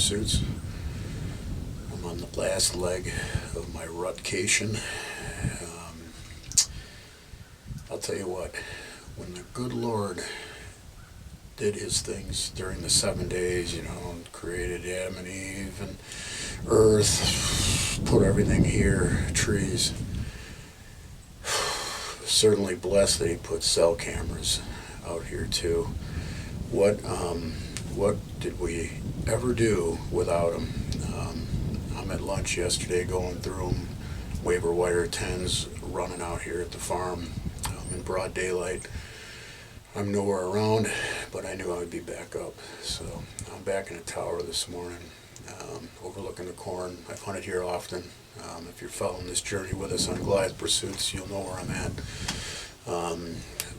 Pursuits. I'm on the last leg of my Rut-cation. I'll tell you what, when the good Lord did his things during the 7 days, and created Adam and Eve and earth, put everything here, trees, certainly blessed that he put cell cameras out here too. What did we ever do without them? I'm at lunch yesterday going through them, Waiver Wire 10s running out here at the farm in broad daylight. I'm nowhere around, but I knew I would be back up. So I'm back in a tower this morning, overlooking the corn. I've hunted here often. If you're following this journey with us on Goliath Pursuits, you'll know where I'm at.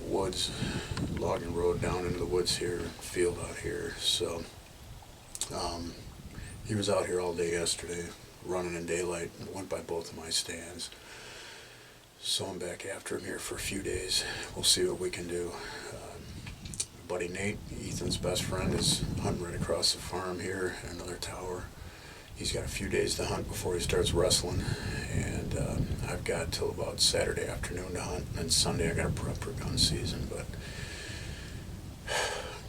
Woods, logging road down into the woods here, field out here. So he was out here all day yesterday, running in daylight, went by both of my stands. So I'm back after him here for a few days. We'll see what we can do. Buddy Nate, Ethan's best friend, is hunting right across the farm here in another tower. He's got a few days to hunt before he starts wrestling, and I've got till about Saturday afternoon to hunt, and then Sunday I got to prep for gun season. But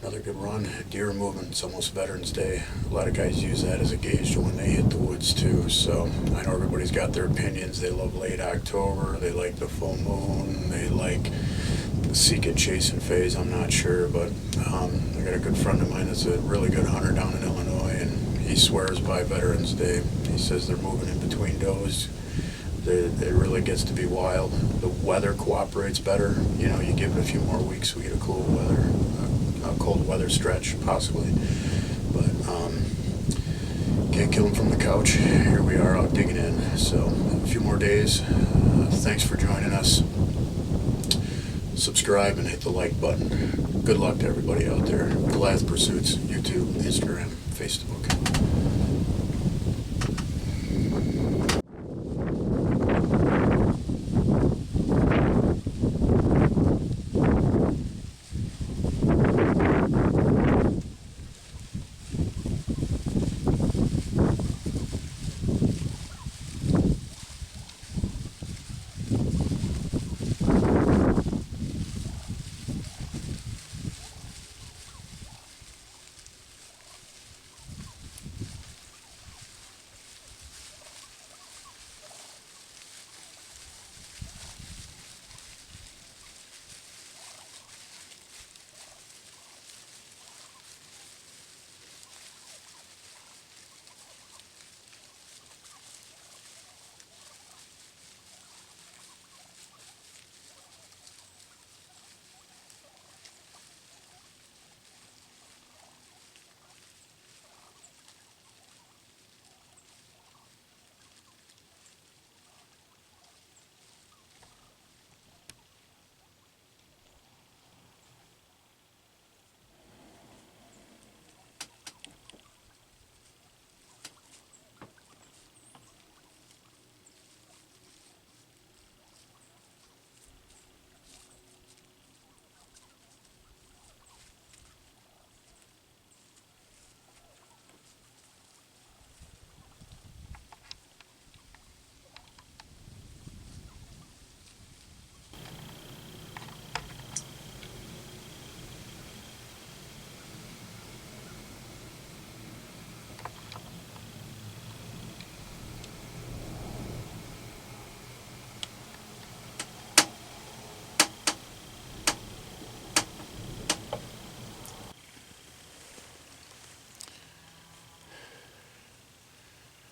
another good run. Deer movement. It's almost Veterans Day. A lot of guys use that as a gauge to when they hit the woods too. So I know everybody's got their opinions. They love late October. They like the full moon. They like the seek and chasing phase. I'm not sure, but I got a good friend of mine that's a really good hunter down in Illinois, and he swears by Veterans Day. He says they're moving in between does. It really gets to be wild. The weather cooperates better. You give it a few more weeks, we get a cold weather stretch, possibly. But can't kill them from the couch. Here we are out digging in. So a few more days. Thanks for joining us. Subscribe and hit the like button. Good luck to everybody out there. Goliath Pursuits, YouTube, Instagram, Facebook.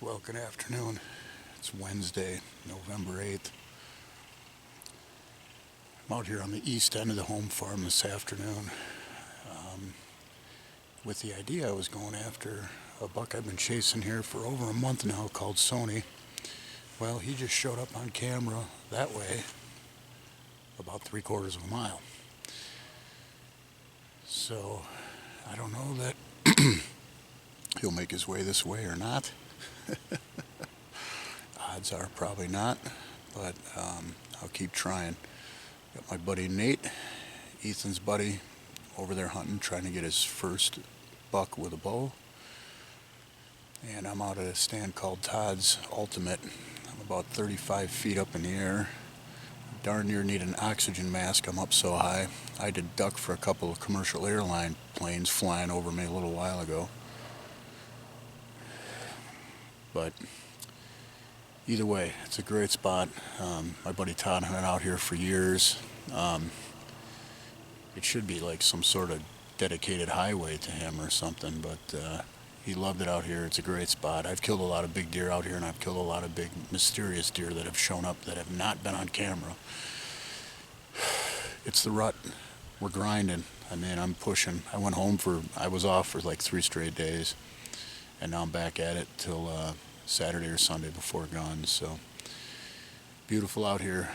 Well, good afternoon. It's Wednesday, November 8th. I'm out here on the east end of the home farm this afternoon with the idea I was going after a buck I've been chasing here for over a month now called Sony. Well, he just showed up on camera that way about 3/4 of a mile. So I don't know that he'll make his way this way or not. Odds are probably not, but I'll keep trying. Got my buddy Nate, Ethan's buddy, over there hunting, trying to get his first buck with a bow. and I'm out at a stand called Todd's Ultimate. I'm about 35 feet up in the air. Darn near need an oxygen mask, I'm up so high. I did duck for a couple of commercial airline planes flying over me a little while ago. But either way, it's a great spot. My buddy Todd had been out here for years. It should be like some sort of dedicated highway to him or something, but he loved it out here. It's a great spot. I've killed a lot of big deer out here, and I've killed a lot of big mysterious deer that have shown up that have not been on camera. It's the rut. We're grinding. I mean, I'm pushing. I was off for like 3 straight days, and now I'm back at it till Saturday or Sunday before guns. So beautiful out here.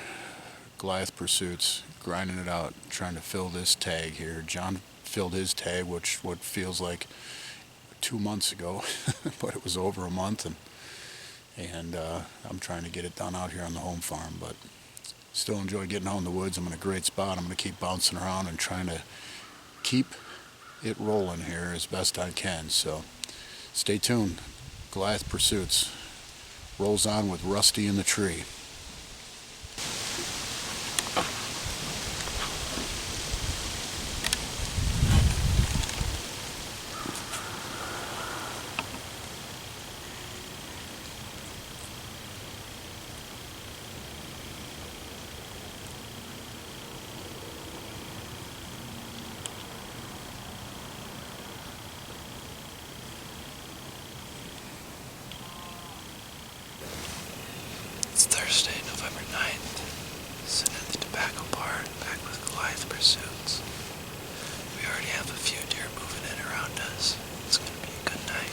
Goliath pursuits, grinding it out, trying to fill this tag here. John filled his tag, what feels like 2 months ago, but it was over a month, and I'm trying to get it done out here on the home farm, but still enjoy getting out in the woods. I'm in a great spot. I'm going to keep bouncing around and trying to keep it rolling here as best I can. So stay tuned. Goliath Pursuits rolls on with Rusty in the tree. It's Thursday, November 9th, sitting at the tobacco bar, back with Goliath Pursuits. We already have a few deer moving in around us. It's going to be a good night.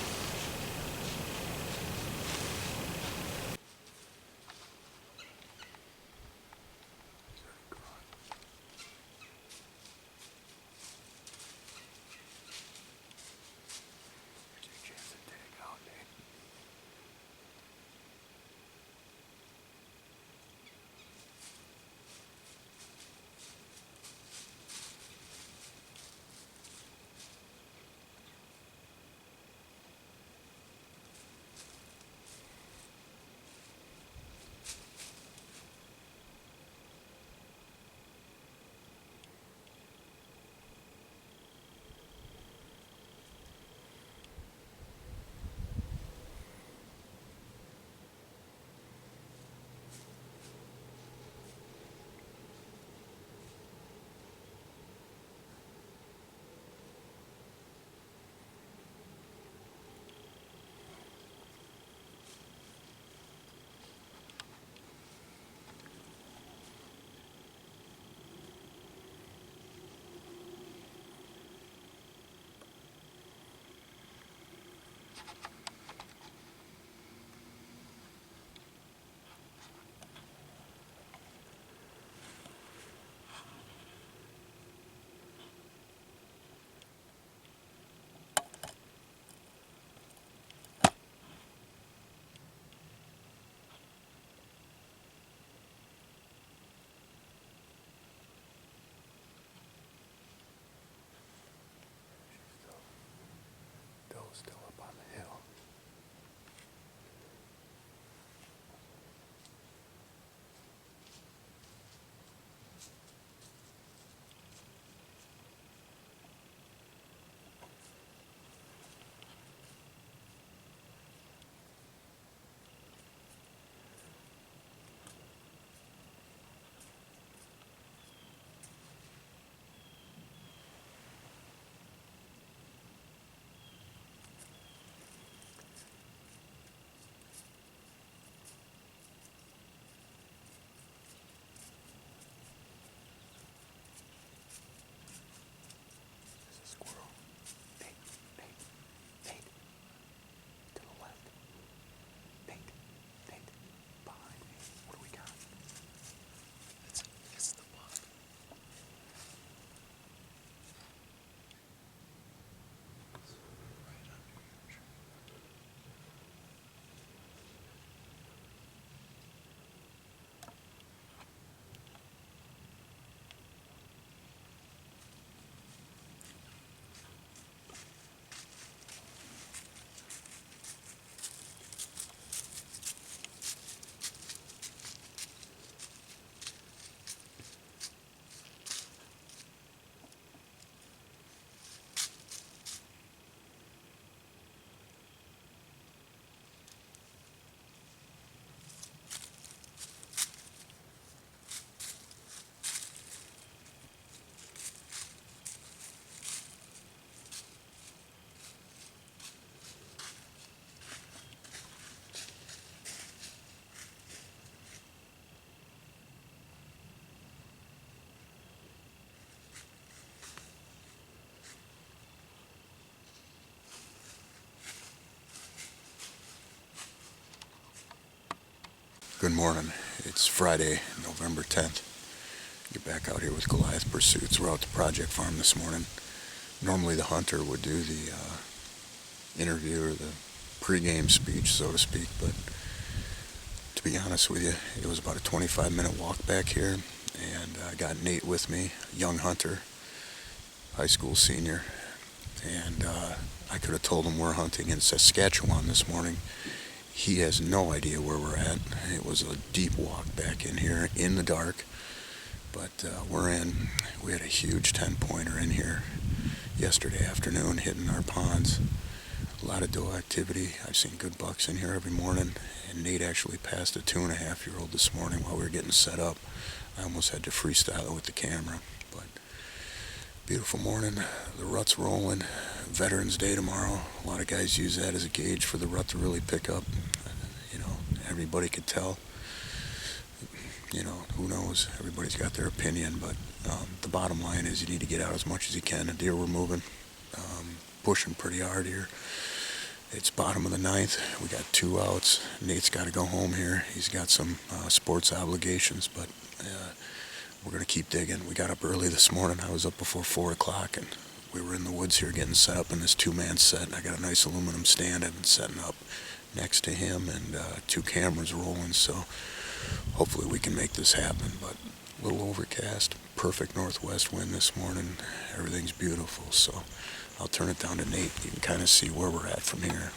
Good morning. It's Friday, November 10th. Get back out here with Goliath Pursuits. We're out to Project Farm this morning. Normally the hunter would do the interview or the pregame speech, so to speak, but to be honest with you, it was about a 25-minute walk back here, and I got Nate with me, a young hunter, high school senior, and I could have told him we're hunting in Saskatchewan this morning. He has no idea where we're at. It was a deep walk back in here in the dark, but we're in. We had a huge 10-pointer in here yesterday afternoon hitting our ponds. A lot of doe activity. I've seen good bucks in here every morning, and Nate actually passed a 2.5-year-old this morning while we were getting set up. I almost had to freestyle it with the camera, but beautiful morning. The rut's rolling. Veterans Day tomorrow. A lot of guys use that as a gauge for the rut to really pick up. You know, everybody could tell. You know, who knows? Everybody's got their opinion, but the bottom line is you need to get out as much as you can. The deer were moving, pushing pretty hard here. It's bottom of the 9th. We got 2 outs. Nate's got to go home here. He's got some sports obligations, but we're going to keep digging. We got up early this morning. I was up before 4 o'clock, and we were in the woods here getting set up in this 2-man set. I got a nice aluminum stand I've been setting up next to him, and 2 cameras rolling, so hopefully we can make this happen. But a little overcast, perfect northwest wind this morning. Everything's beautiful, so I'll turn it down to Nate. You can kind of see where we're at from here.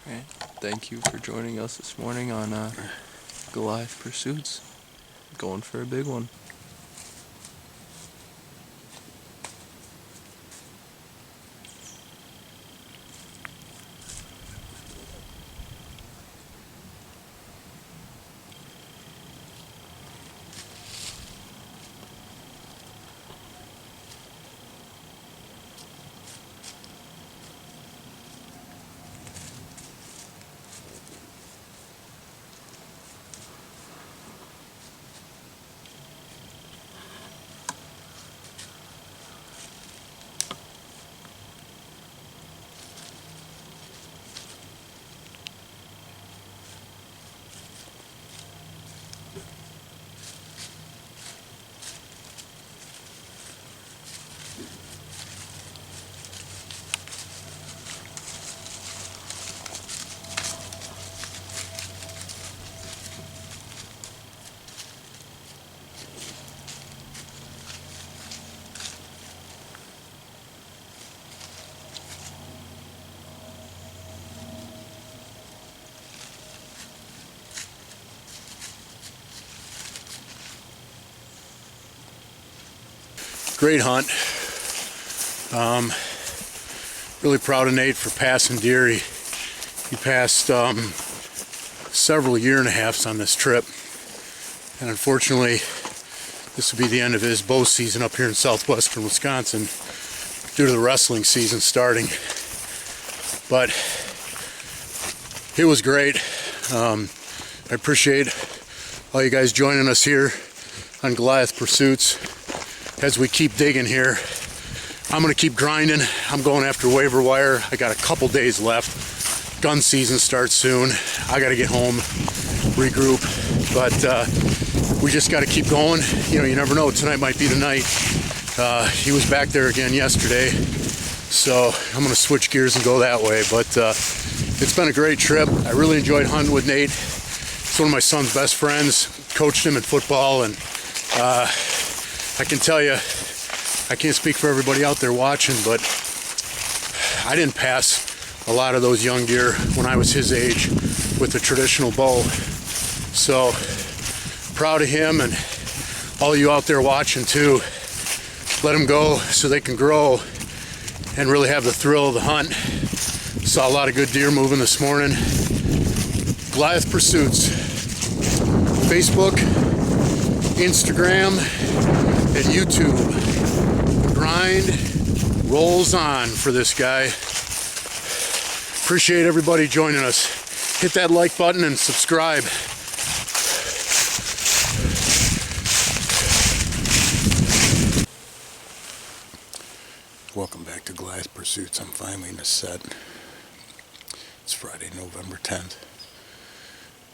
All right. Thank you for joining us this morning on Goliath Pursuits. Going for a big one. Great hunt. Really proud of Nate for passing deer. He passed several 1.5 years on this trip, and unfortunately this will be the end of his bow season up here in southwestern Wisconsin due to the wrestling season starting. But it was great. I appreciate all you guys joining us here on Goliath Pursuits as we keep digging here. I'm gonna keep grinding. I'm going after Waiver Wire. I got a couple days left. Gun season starts soon. I gotta get home, regroup, but we just gotta keep going. You know, you never know, tonight might be the night. He was back there again yesterday, so I'm gonna switch gears and go that way. But it's been a great trip. I really enjoyed hunting with Nate. He's one of my son's best friends. Coached him in football, and I can tell you, I can't speak for everybody out there watching, but I didn't pass a lot of those young deer when I was his age with a traditional bow. So proud of him, and all you out there watching too. Let them go so they can grow and really have the thrill of the hunt. Saw a lot of good deer moving this morning. Goliath Pursuits. Facebook, Instagram, and YouTube. Grind rolls on for this guy. Appreciate everybody joining us. Hit that like button and subscribe. Welcome back to Goliath Pursuits. I'm finally in the set. It's Friday, November 10th.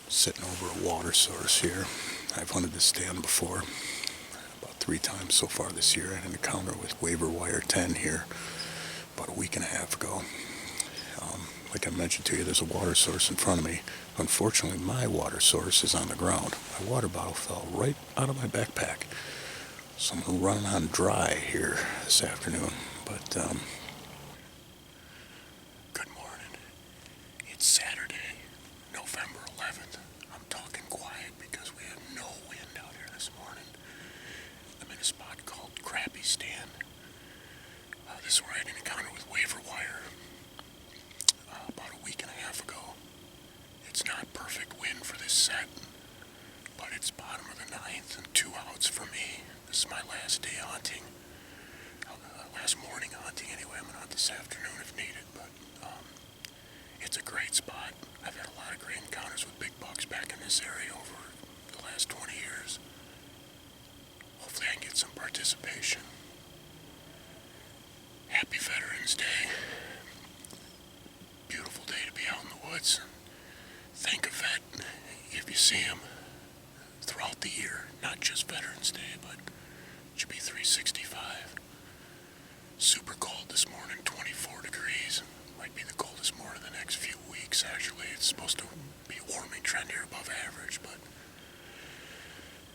Sitting over a water source here. I've hunted this stand before, about 3 times so far this year. I had an encounter with Waiver Wire 10 here about a week and a half ago. Like I mentioned to you, there's a water source in front of me. Unfortunately, my water source is on the ground. My water bottle fell right out of my backpack. So I'm running on dry here this afternoon. But, good morning. It's Saturday, November 11th. I'm talking quiet because we have no wind out here this morning. I'm in a spot called Crappy Stand. This is where I had an encounter with Waiver Wire about a week and a half ago. It's not perfect wind for this set, but it's bottom of the 9th and 2 outs for me. This is my last day hunting. Last morning hunting anyway. I'm going to hunt this afternoon if needed, but it's a great spot. I've had a lot of great encounters with big bucks back in this area over the last 20 years. Hopefully I can get some participation. Happy Veterans Day. Beautiful day to be out in the woods. Thank a vet if you see him throughout the year, not just Veterans Day, but it should be 365. Super cold this morning, 24 degrees. Might be the coldest morning the next few weeks, actually. It's supposed to be a warming trend here above average, but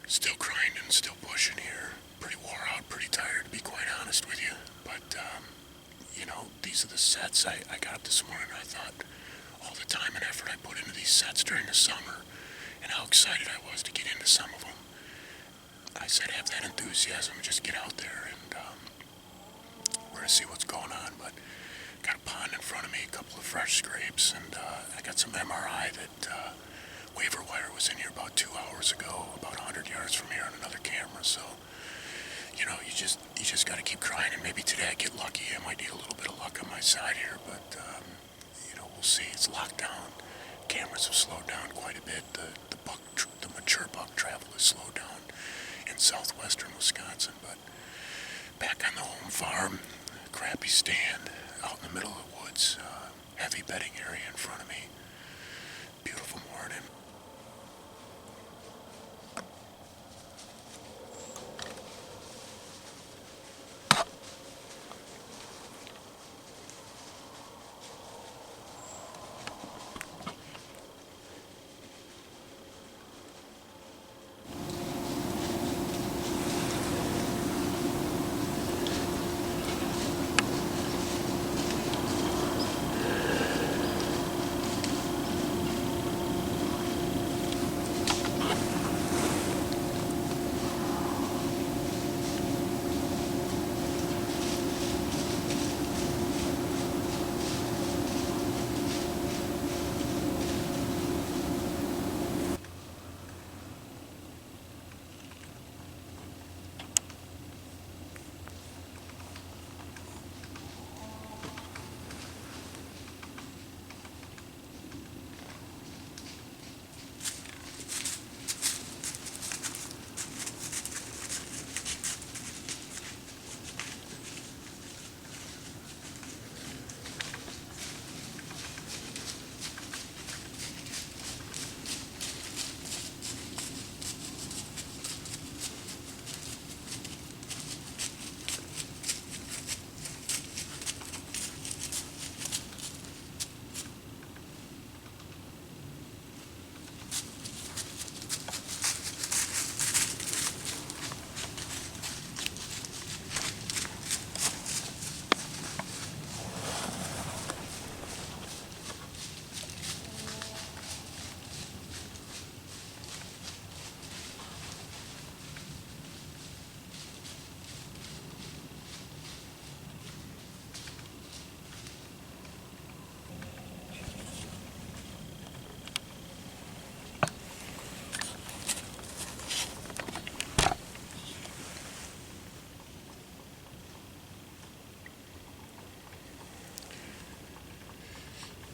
still grinding, still pushing here. Pretty wore out, pretty tired, to be quite honest with you. But, these are the sets I got this morning. I thought all the time and effort I put into these sets during the summer and how excited I was to get into some of them. I said have that enthusiasm, just get out there and we're going to see what's going on. But got a pond in front of me, a couple of fresh scrapes, and I got some MRI that Waiver Wire was in here about 2 hours ago, about 100 yards from here on another camera. So, you just got to keep trying, and maybe today I get lucky. I might need a little bit of luck on my side here, but we'll see. It's locked down. Cameras have slowed down quite a bit. The mature buck travel has slowed down in southwestern Wisconsin, but back on the home farm, Crappy Stand, out in the middle of the woods, heavy bedding area in front of me. Beautiful morning.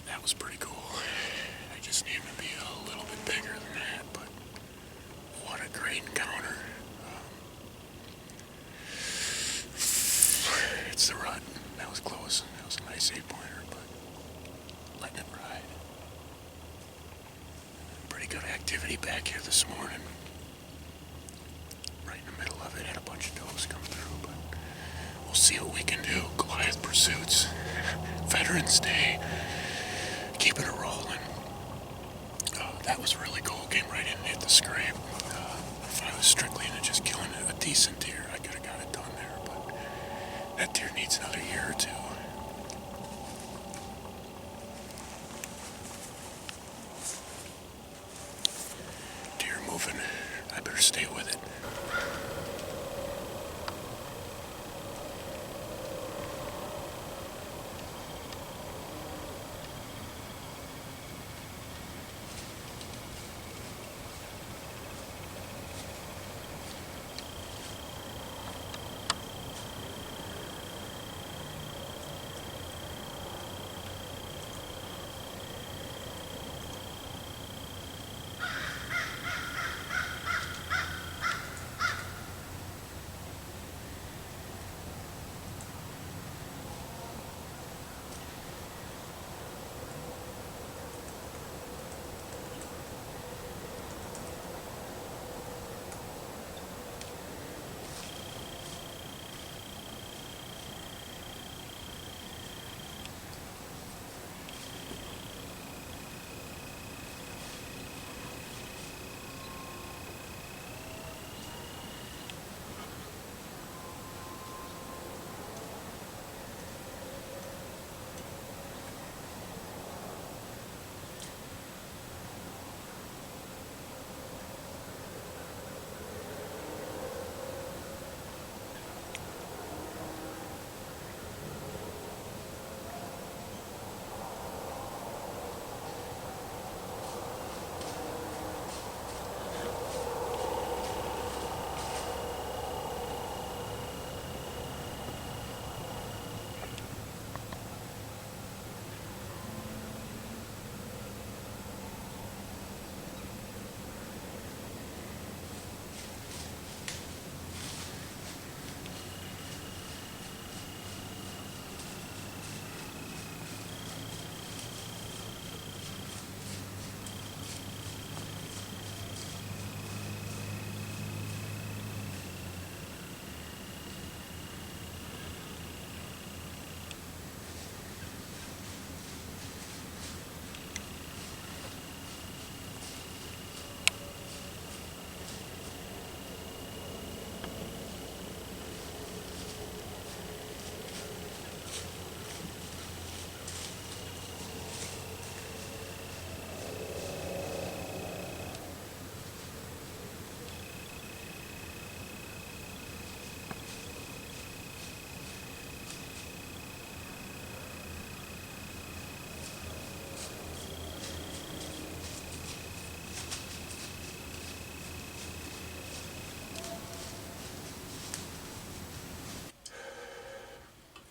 That was pretty cool. I just need him to be a little bit bigger than that, but what a great encounter. It's the rut. close. It was a nice 8-pointer, but letting it ride. Pretty good activity back here this morning. Right in the middle of it, had a bunch of does come through, but we'll see what we can do. Goliath Pursuits, Veterans Day, keeping it rolling. That was really cool. Came right in and hit the scrape. If I was strictly into just killing a decent deer, I could have got it done there, but that deer needs another year or two. Deer moving. I better stay with it.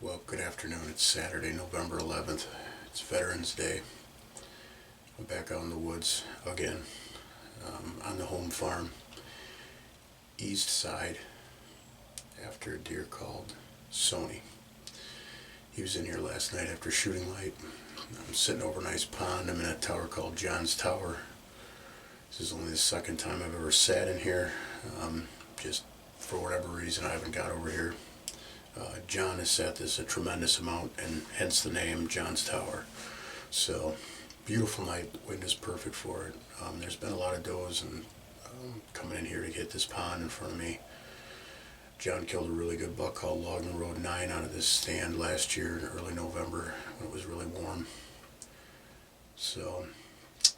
Well, good afternoon. It's Saturday, November 11th. It's Veterans Day. I'm back out in the woods again, on the home farm, east side, after a deer called Sony. He was in here last night after shooting light. I'm sitting over a nice pond. I'm in a tower called John's Tower. This is only the second time I've ever sat in here. Just for whatever reason, I haven't got over here. John has sat this a tremendous amount, and hence the name John's Tower. So, beautiful night. The wind is perfect for it. There's been a lot of does and coming in here to get this pond in front of me. John killed a really good buck called Logan Road 9 out of this stand last year in early November when it was really warm. So,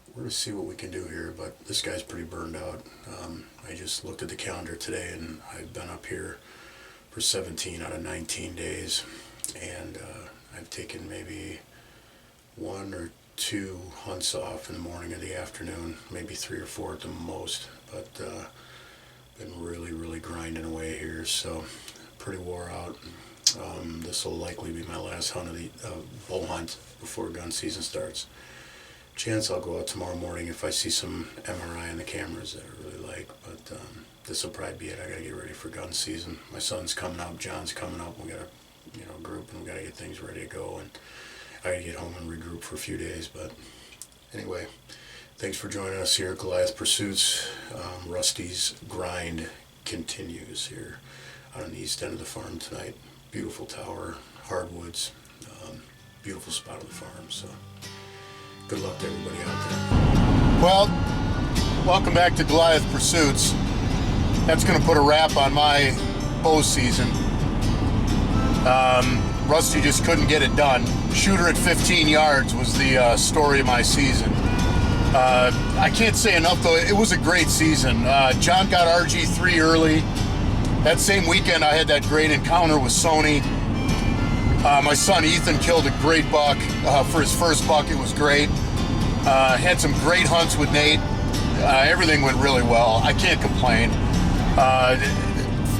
we're going to see what we can do here, but this guy's pretty burned out. I just looked at the calendar today, and I've been up here for 17 out of 19 days, and I've taken maybe 1 or 2 hunts off in the morning or the afternoon, maybe 3 or 4 at the most, but been really grinding away here, so pretty wore out. This will likely be my last hunt of the bow hunt before gun season starts. Chance I'll go out tomorrow morning if I see some MRI on the cameras that I really like, but this will probably be it. I gotta get ready for gun season. My son's coming up, John's coming up. We got a group, and we got to get things ready to go, and I got to get home and regroup for a few days. But anyway, thanks for joining us here at Goliath Pursuits. Rusty's grind continues here on the east end of the farm tonight. Beautiful tower, hardwoods, beautiful spot of the farm. So good luck to everybody out there. Well, welcome back to Goliath Pursuits. That's going to put a wrap on my bow season. Rusty just couldn't get it done. Shooter at 15 yards was the story of my season. I can't say enough though, it was a great season. John got RG3 early. That same weekend I had that great encounter with Sony. My son Ethan killed a great buck. For his first buck, it was great. Had some great hunts with Nate. Everything went really well. I can't complain.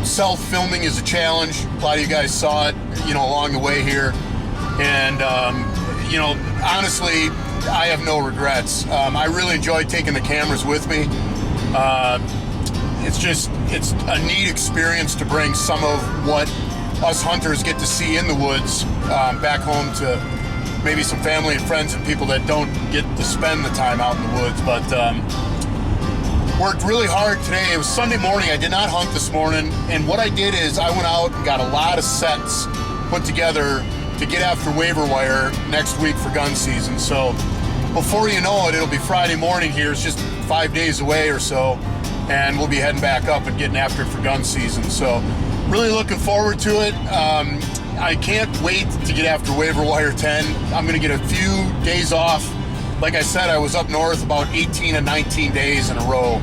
Self-filming is a challenge. A lot of you guys saw it, along the way here. And, honestly, I have no regrets. I really enjoyed taking the cameras with me. It's a neat experience to bring some of what us hunters get to see in the woods back home to maybe some family and friends and people that don't get to spend the time out in the woods. But worked really hard today. It was Sunday morning. I did not hunt this morning, and what I did is I went out and got a lot of sets put together to get after Waiver Wire next week for gun season. So before you know it, it'll be Friday morning here. It's just 5 days away or so, and we'll be heading back up and getting after it for gun season. So really looking forward to it. I can't wait to get after Waiver Wire 10. I'm going to get a few days off. Like I said, I was up north about 18 and 19 days in a row.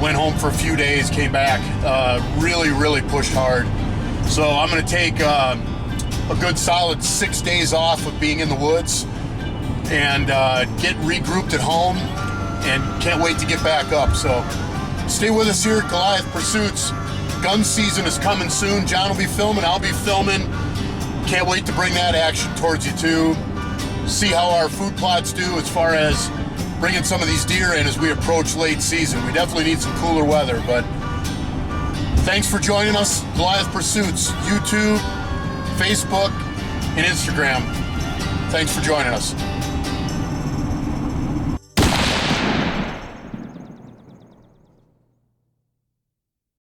Went home for a few days, came back. Really pushed hard. So I'm going to take a good solid 6 days off of being in the woods and get regrouped at home, and can't wait to get back up. So stay with us here at Goliath Pursuits. Gun season is coming soon. John will be filming, I'll be filming. Can't wait to bring that action towards you too. See how our food plots do as far as bringing some of these deer in as we approach late season. We definitely need some cooler weather, but thanks for joining us. Goliath Pursuits, YouTube, Facebook, and Instagram. Thanks for joining us.